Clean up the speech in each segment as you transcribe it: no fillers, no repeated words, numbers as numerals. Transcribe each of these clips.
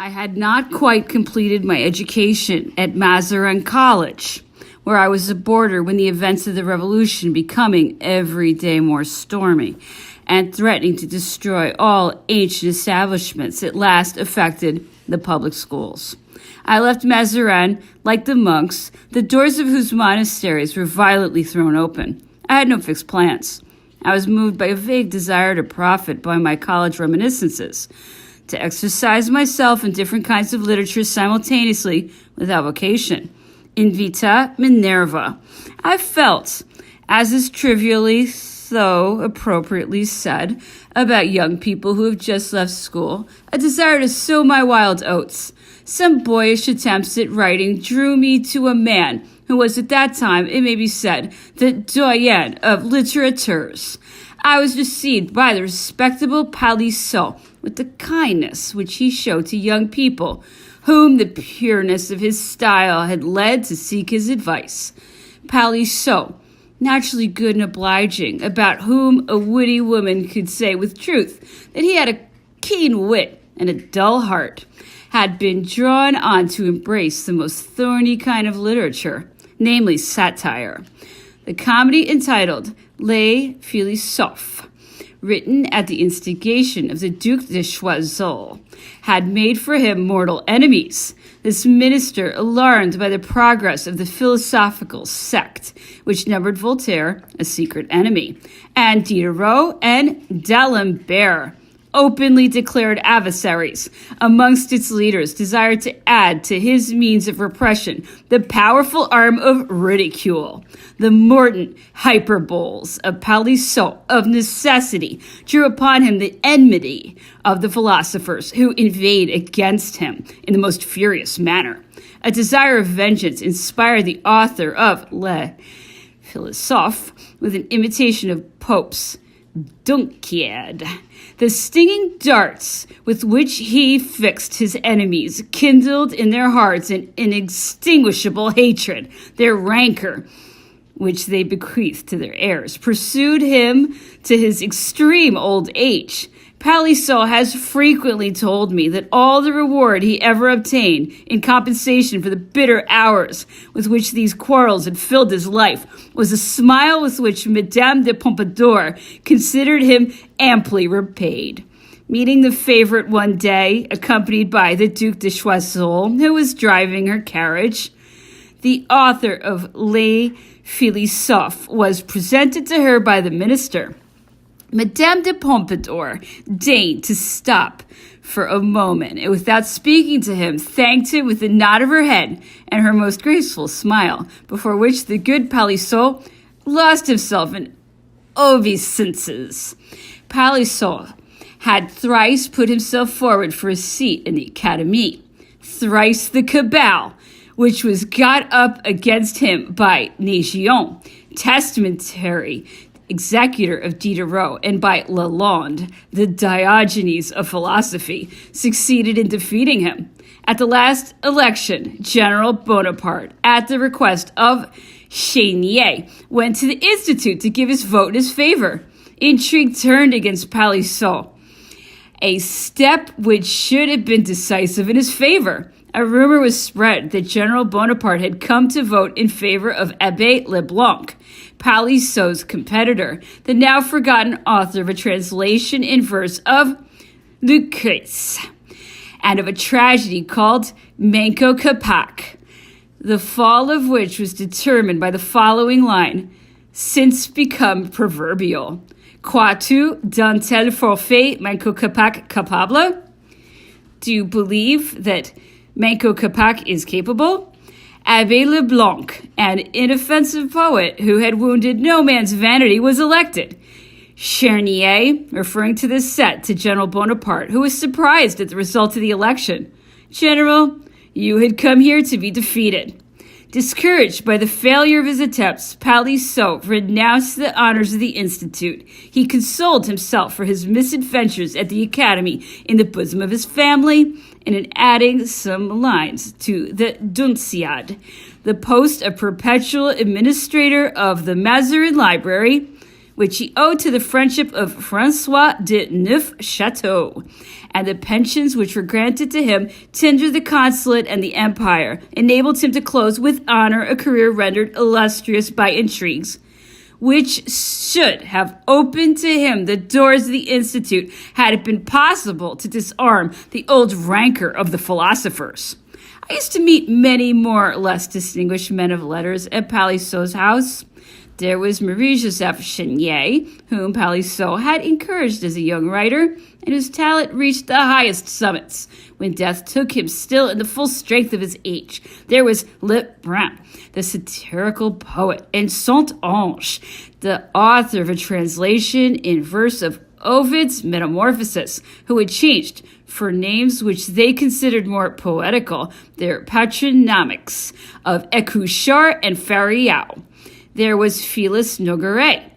I had not quite completed my education at Mazarin College, where I was a boarder when the events of the revolution, becoming every day more stormy and threatening to destroy all ancient establishments, at last affected the public schools. I left Mazarin, like the monks, the doors of whose monasteries were violently thrown open. I had no fixed plans. I was moved by a vague desire to profit by my college reminiscences, to exercise myself in different kinds of literature simultaneously without vocation. In vita Minerva, I felt, as is trivially though appropriately said about young people who have just left school, a desire to sow my wild oats. Some boyish attempts at writing drew me to a man who was at that time, it may be said, the doyen of littérateurs. I was received by the respectable Palissot with the kindness which he showed to young people, whom the pureness of his style had led to seek his advice. Palissot, naturally good and obliging, about whom a witty woman could say with truth that he had a keen wit and a dull heart, had been drawn on to embrace the most thorny kind of literature, namely satire. The comedy entitled Les Philosophes, written at the instigation of the Duc de Choiseul, had made for him mortal enemies. This minister, alarmed by the progress of the philosophical sect, which numbered Voltaire a secret enemy, and Diderot and D'Alembert, openly declared adversaries, amongst its leaders, desired to add to his means of repression the powerful arm of ridicule. The mordant hyperboles of Palissot of necessity drew upon him the enmity of the philosophers who inveighed against him in the most furious manner. A desire of vengeance inspired the author of Les Philosophes with an imitation of Pope's Dunciad. The stinging darts with which he fixed his enemies kindled in their hearts an inextinguishable hatred. Their rancor, which they bequeathed to their heirs, pursued him to his extreme old age. Palissot has frequently told me that all the reward he ever obtained in compensation for the bitter hours with which these quarrels had filled his life was a smile with which Madame de Pompadour considered him amply repaid. Meeting the favorite one day, accompanied by the Duc de Choiseul, who was driving her carriage, the author of Les Philosophes was presented to her by the minister. Madame de Pompadour deigned to stop for a moment, and without speaking to him, thanked him with a nod of her head and her most graceful smile, before which the good Palissot lost himself in obeisances. Palissot had thrice put himself forward for a seat in the Academy. Thrice the cabal, which was got up against him by Naigeon, testamentary executor of Diderot, and by Lalande, the Diogenes of philosophy, succeeded in defeating him. At the last election, General Bonaparte, at the request of Chénier, went to the Institute to give his vote in his favor. Intrigue turned against Palissot, a step which should have been decisive in his favor. A rumor was spread that General Bonaparte had come to vote in favor of Abbé Leblanc, Palissot's competitor, the now forgotten author of a translation in verse of Lucrece, and of a tragedy called Manco Capac, the fall of which was determined by the following line, since become proverbial. Crois-tu d'un tel forfait Manco Capac capable? Do you believe that Manco Capac is capable? Abbé Leblanc, an inoffensive poet who had wounded no man's vanity, was elected. Chénier, referring to this set to General Bonaparte, who was surprised at the result of the election. General, you had come here to be defeated. Discouraged by the failure of his attempts, Palissot renounced the honors of the Institute. He consoled himself for his misadventures at the Academy in the bosom of his family, and in adding some lines to the Dunciad, the post of perpetual administrator of the Mazarin Library, which he owed to the friendship of François de Neufchâteau, and the pensions which were granted to him tendered the consulate and the empire, enabled him to close with honor a career rendered illustrious by intrigues, which should have opened to him the doors of the Institute had it been possible to disarm the old rancor of the philosophers. I used to meet many more or less distinguished men of letters at Palissot's house. There was Marie-Joseph Chenier, whom Palissot had encouraged as a young writer, and whose talent reached the highest summits when death took him still in the full strength of his age. There was Lebrun, the satirical poet, and Saint-Ange, the author of a translation in verse of Ovid's Metamorphoses, who had changed, for names which they considered more poetical, their patronymics of Écuchard and Farial. There was Félix Nogaret,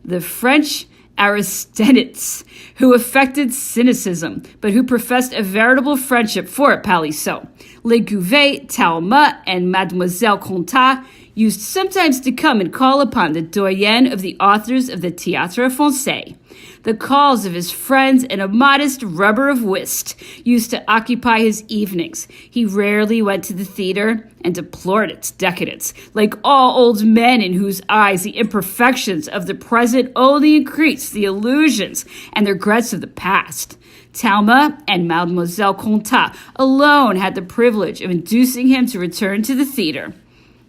the French Aristides, who affected cynicism, but who professed a veritable friendship for Palissot. Legouvé, Talma, and Mademoiselle Contat used sometimes to come and call upon the doyen of the authors of the Théâtre Français. The calls of his friends and a modest rubber of whist used to occupy his evenings. He rarely went to the theater and deplored its decadence, like all old men in whose eyes the imperfections of the present only increase the illusions and the regrets of the past. Talma and Mademoiselle Contat alone had the privilege of inducing him to return to the theater.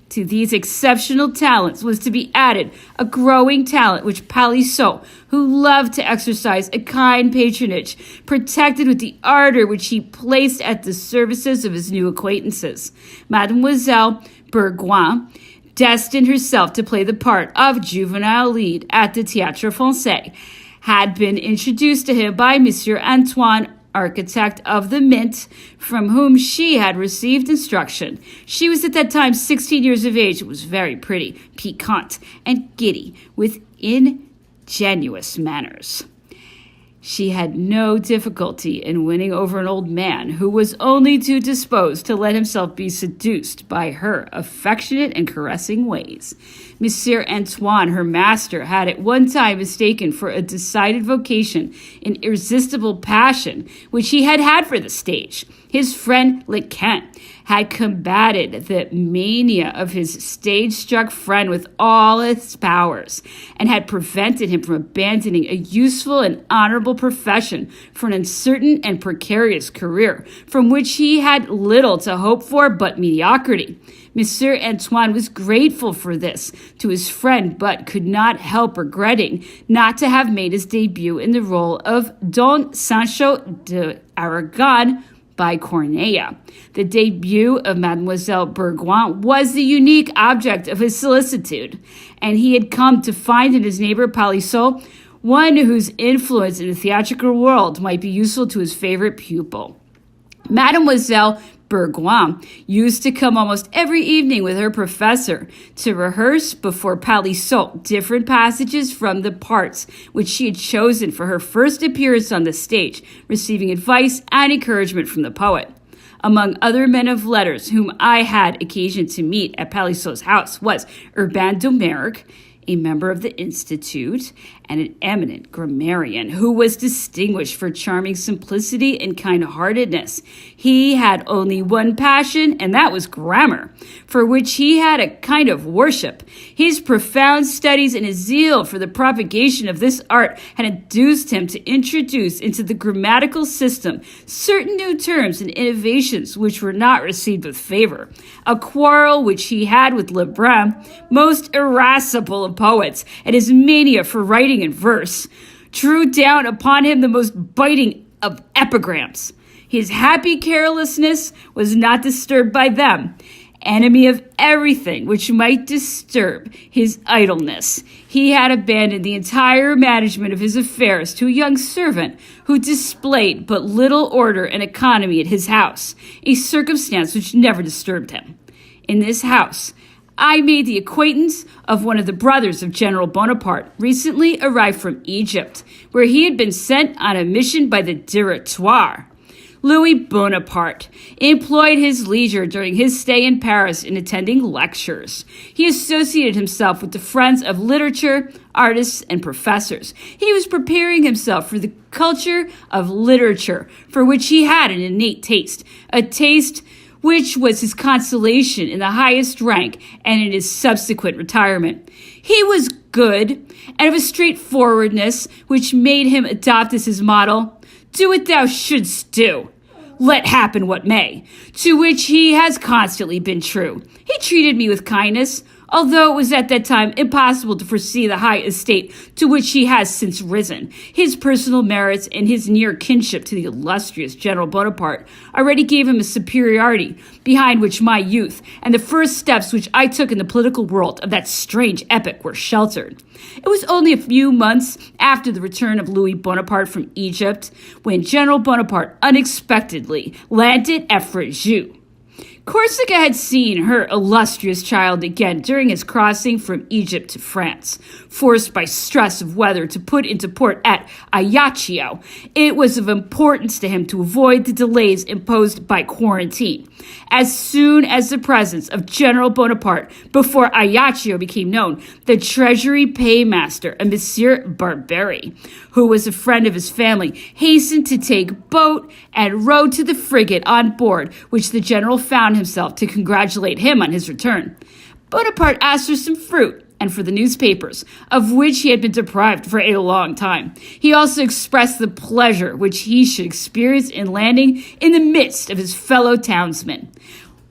To these exceptional talents was to be added a growing talent which Palissot, who loved to exercise a kind patronage, protected with the ardor which he placed at the services of his new acquaintances. Mademoiselle Bourgoin destined herself to play the part of juvenile lead at the Théâtre Français, had been introduced to him by Monsieur Antoine, architect of the Mint, from whom she had received instruction. She was at that time 16 years of age and was very pretty, piquant, and giddy, with ingenuous manners. She had no difficulty in winning over an old man who was only too disposed to let himself be seduced by her affectionate and caressing ways. Monsieur Antoine, her master, had at one time mistaken for a decided vocation an irresistible passion which he had had for the stage. His friend Lequin had combated the mania of his stage-struck friend with all his powers, and had prevented him from abandoning a useful and honorable profession for an uncertain and precarious career, from which he had little to hope for but mediocrity. Monsieur Antoine was grateful for this to his friend, but could not help regretting not to have made his debut in the role of Don Sancho de Aragon by Corneille. The debut of Mademoiselle Bourgoin was the unique object of his solicitude, and he had come to find in his neighbor Palissot one whose influence in the theatrical world might be useful to his favorite pupil. Mademoiselle Bourgoin used to come almost every evening with her professor to rehearse before Palissot different passages from the parts which she had chosen for her first appearance on the stage, receiving advice and encouragement from the poet. Among other men of letters whom I had occasion to meet at Palissot's house was Urbain de Mergue, a member of the Institute, and an eminent grammarian who was distinguished for charming simplicity and kind-heartedness. He had only one passion, and that was grammar, for which he had a kind of worship. His profound studies and his zeal for the propagation of this art had induced him to introduce into the grammatical system certain new terms and innovations which were not received with favor. A quarrel which he had with Lebrun, most irascible of poets, and his mania for writing in verse, drew down upon him the most biting of epigrams. His happy carelessness was not disturbed by them. Enemy of everything which might disturb his idleness, he had abandoned the entire management of his affairs to a young servant who displayed but little order and economy at his house, a circumstance which never disturbed him. In this house, I made the acquaintance of one of the brothers of General Bonaparte, recently arrived from Egypt, where he had been sent on a mission by the Directoire. Louis Bonaparte employed his leisure during his stay in Paris in attending lectures. He associated himself with the friends of literature, artists, and professors. He was preparing himself for the culture of literature, for which he had an innate taste, a taste which was his consolation in the highest rank and in his subsequent retirement. He was good, and of a straightforwardness which made him adopt as his model, "Do what thou shouldst do, let happen what may," to which he has constantly been true. He treated me with kindness, although it was at that time impossible to foresee the high estate to which he has since risen. His personal merits and his near kinship to the illustrious General Bonaparte already gave him a superiority behind which my youth and the first steps which I took in the political world of that strange epoch were sheltered. It was only a few months after the return of Louis Bonaparte from Egypt when General Bonaparte unexpectedly landed at Frejus. Corsica had seen her illustrious child again during his crossing from Egypt to France. Forced by stress of weather to put into port at Ajaccio, it was of importance to him to avoid the delays imposed by quarantine. As soon as the presence of General Bonaparte before Ajaccio became known, the Treasury Paymaster, a Monsieur Barberi, who was a friend of his family, hastened to take boat and rowed to the frigate on board, which the general found himself to congratulate him on his return. Bonaparte asked for some fruit and for the newspapers, of which he had been deprived for a long time. He also expressed the pleasure which he should experience in landing in the midst of his fellow townsmen.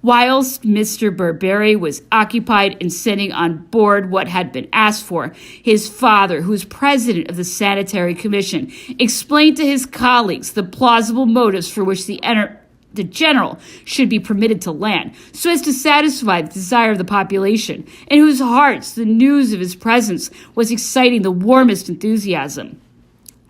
Whilst Mr. Barberi was occupied in sending on board what had been asked for, his father, who was president of the Sanitary Commission, explained to his colleagues the plausible motives for which the general should be permitted to land, so as to satisfy the desire of the population, in whose hearts the news of his presence was exciting the warmest enthusiasm.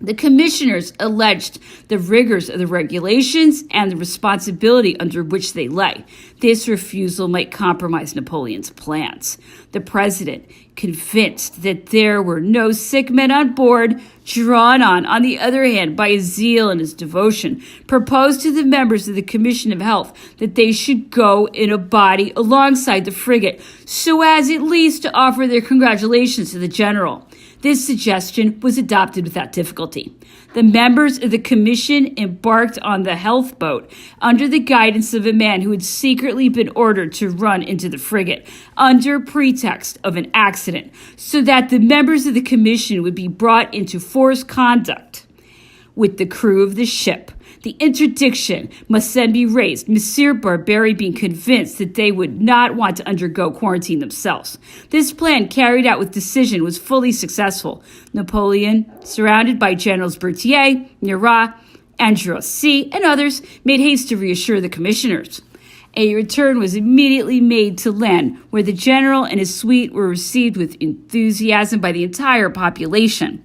The commissioners alleged the rigors of the regulations and the responsibility under which they lay. This refusal might compromise Napoleon's plans. The president, convinced that there were no sick men on board, drawn on the other hand, by his zeal and his devotion, proposed to the members of the Commission of Health that they should go in a body alongside the frigate, so as at least to offer their congratulations to the general. This suggestion was adopted without difficulty. The members of the commission embarked on the health boat under the guidance of a man who had secretly been ordered to run into the frigate under pretext of an accident, so that the members of the commission would be brought into forced conduct with the crew of the ship. The interdiction must then be raised, Monsieur Barberi being convinced that they would not want to undergo quarantine themselves. This plan, carried out with decision, was fully successful. Napoleon, surrounded by Generals Berthier, Murat, Androssi, and others, made haste to reassure the commissioners. A return was immediately made to land, where the general and his suite were received with enthusiasm by the entire population.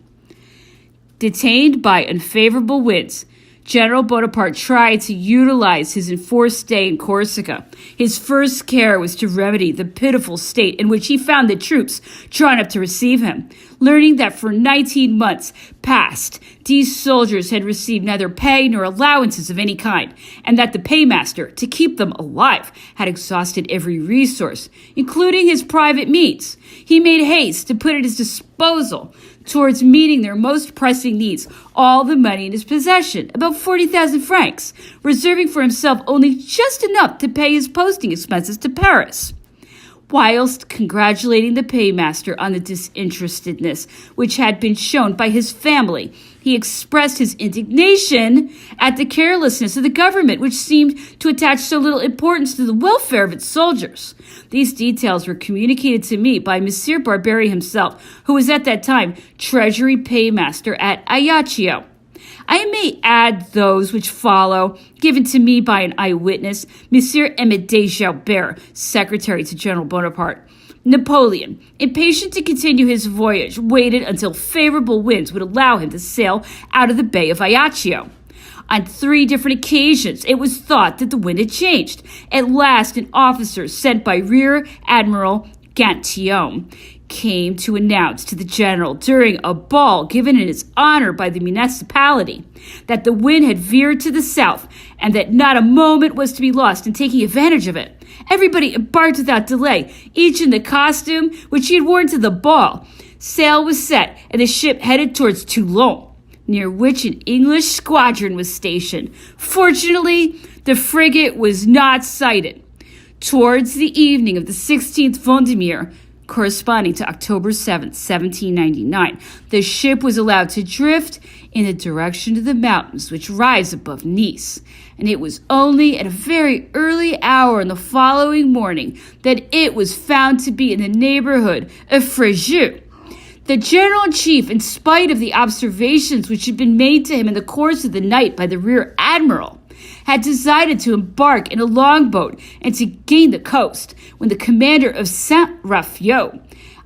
Detained by unfavorable winds, General Bonaparte tried to utilize his enforced stay in Corsica. His first care was to remedy the pitiful state in which he found the troops drawn up to receive him. Learning that for 19 months past, these soldiers had received neither pay nor allowances of any kind, and that the paymaster, to keep them alive, had exhausted every resource, including his private means, he made haste to put at his disposal, towards meeting their most pressing needs, all the money in his possession, about 40,000 francs, reserving for himself only just enough to pay his posting expenses to Paris. Whilst congratulating the paymaster on the disinterestedness which had been shown by his family, he expressed his indignation at the carelessness of the government, which seemed to attach so little importance to the welfare of its soldiers. These details were communicated to me by Monsieur Barberi himself, who was at that time Treasury Paymaster at Ajaccio. I may add those which follow, given to me by an eyewitness, Monsieur Amédée Joubert, secretary to General Bonaparte. Napoleon, impatient to continue his voyage, waited until favorable winds would allow him to sail out of the Bay of Ajaccio. On 3 different occasions, it was thought that the wind had changed. At last, an officer sent by Rear Admiral Gantillon came to announce to the general during a ball given in his honor by the municipality that the wind had veered to the south and that not a moment was to be lost in taking advantage of it. Everybody embarked without delay, each in the costume which he had worn to the ball. Sail was set, and the ship headed towards Toulon, near which an English squadron was stationed. Fortunately, the frigate was not sighted. Towards the evening of the 16th Vendemiaire, corresponding to October 7th, 1799, the ship was allowed to drift in the direction of the mountains which rise above Nice, and it was only at a very early hour on the following morning that it was found to be in the neighborhood of Fréjus. The general-in-chief, in spite of the observations which had been made to him in the course of the night by the rear admiral, had decided to embark in a longboat and to gain the coast, when the commander of Saint-Raphael,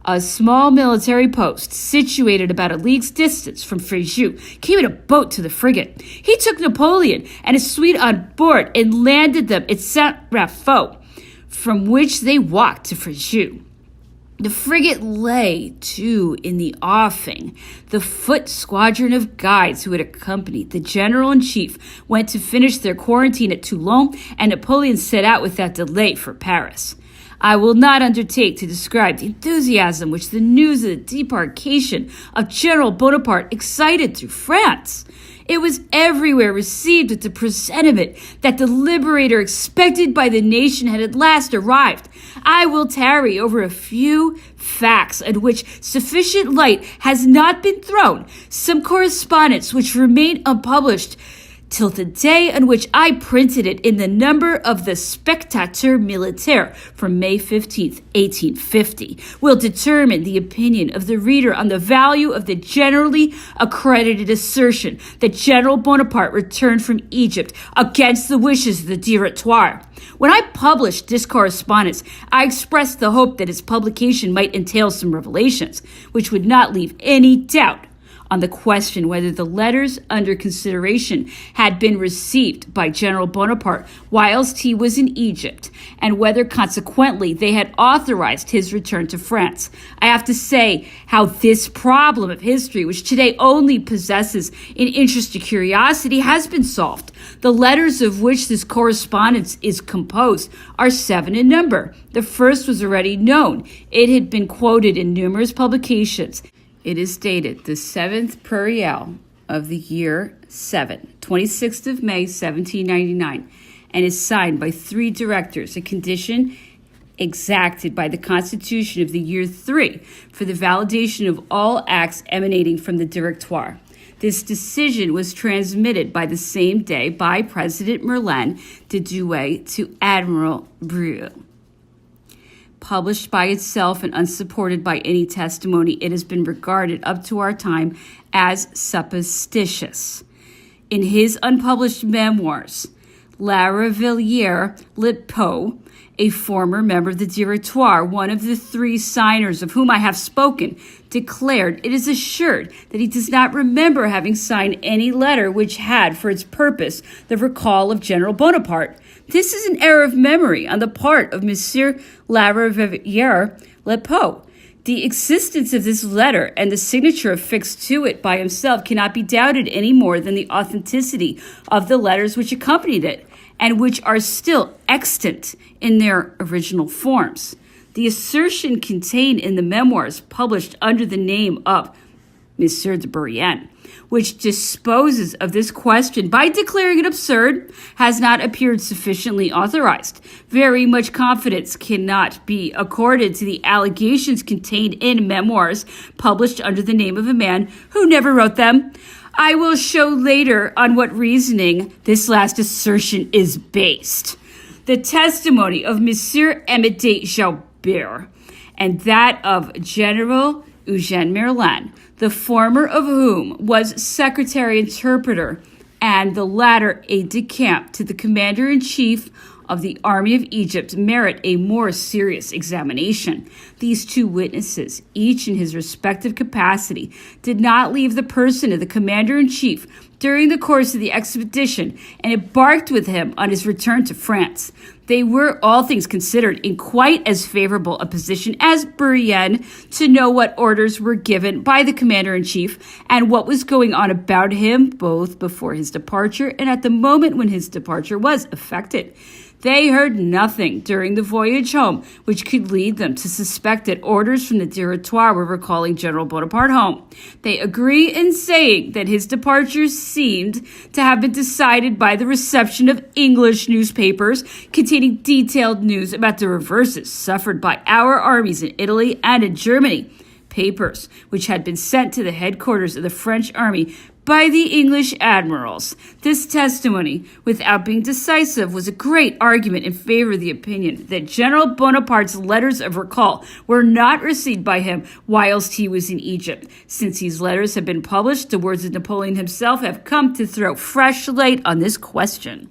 a small military post situated about a league's distance from Fréjus, came in a boat to the frigate. He took Napoleon and his suite on board and landed them at Saint-Raphael, from which they walked to Fréjus. The frigate lay, too, in the offing. The foot squadron of guides who had accompanied the general-in-chief went to finish their quarantine at Toulon, and Napoleon set out without delay for Paris. I will not undertake to describe the enthusiasm which the news of the debarkation of General Bonaparte excited through France. It was everywhere received with the presentiment that the liberator expected by the nation had at last arrived. I will tarry over a few facts on which sufficient light has not been thrown, some correspondence which remain unpublished till the day on which I printed it in the number of the Spectateur Militaire from May 15th, 1850, will determine the opinion of the reader on the value of the generally accredited assertion that General Bonaparte returned from Egypt against the wishes of the Directoire. When I published this correspondence, I expressed the hope that its publication might entail some revelations, which would not leave any doubt on the question whether the letters under consideration had been received by General Bonaparte whilst he was in Egypt, and whether consequently they had authorized his return to France. I have to say how this problem of history, which today only possesses an interest to curiosity, has been solved. The letters of which this correspondence is composed are 7 in number. The first was already known. It had been quoted in numerous publications. It is dated the 7th Prairial of the year 7, 26th of May, 1799, and is signed by 3 directors, a condition exacted by the Constitution of the year 3 for the validation of all acts emanating from the Directoire. This decision was transmitted by the same day by President Merlin de Douai to Admiral Brieux. Published by itself and unsupported by any testimony, it has been regarded up to our time as supposititious. In his unpublished memoirs, La Revillière Letpeau, a former member of the Directoire, one of the 3 signers of whom I have spoken, declared it is assured that he does not remember having signed any letter which had for its purpose the recall of General Bonaparte. This is an error of memory on the part of Monsieur La Revillière Letpeau. The existence of this letter and the signature affixed to it by himself cannot be doubted any more than the authenticity of the letters which accompanied it, and which are still extant in their original forms. The assertion contained in the memoirs published under the name of Monsieur de Bourrienne, which disposes of this question by declaring it absurd, has not appeared sufficiently authorized. Very much confidence cannot be accorded to the allegations contained in memoirs published under the name of a man who never wrote them. I will show later on what reasoning this last assertion is based. The testimony of Monsieur Amédée Joubert and that of General Eugène Merlin, the former of whom was secretary interpreter and the latter aide-de-camp to the commander-in-chief of the Army of Egypt merit a more serious examination. These two witnesses, each in his respective capacity, did not leave the person of the commander-in-chief during the course of the expedition and embarked with him on his return to France. They were, all things considered, in quite as favorable a position as Bourrienne to know what orders were given by the commander-in-chief and what was going on about him, both before his departure and at the moment when his departure was effected. They heard nothing during the voyage home which could lead them to suspect that orders from the Directoire were recalling General Bonaparte home. They agree in saying that his departure seemed to have been decided by the reception of English newspapers containing detailed news about the reverses suffered by our armies in Italy and in Germany. Papers which had been sent to the headquarters of the French army by the English admirals. This testimony, without being decisive, was a great argument in favor of the opinion that General Bonaparte's letters of recall were not received by him whilst he was in Egypt. Since these letters have been published, the words of Napoleon himself have come to throw fresh light on this question.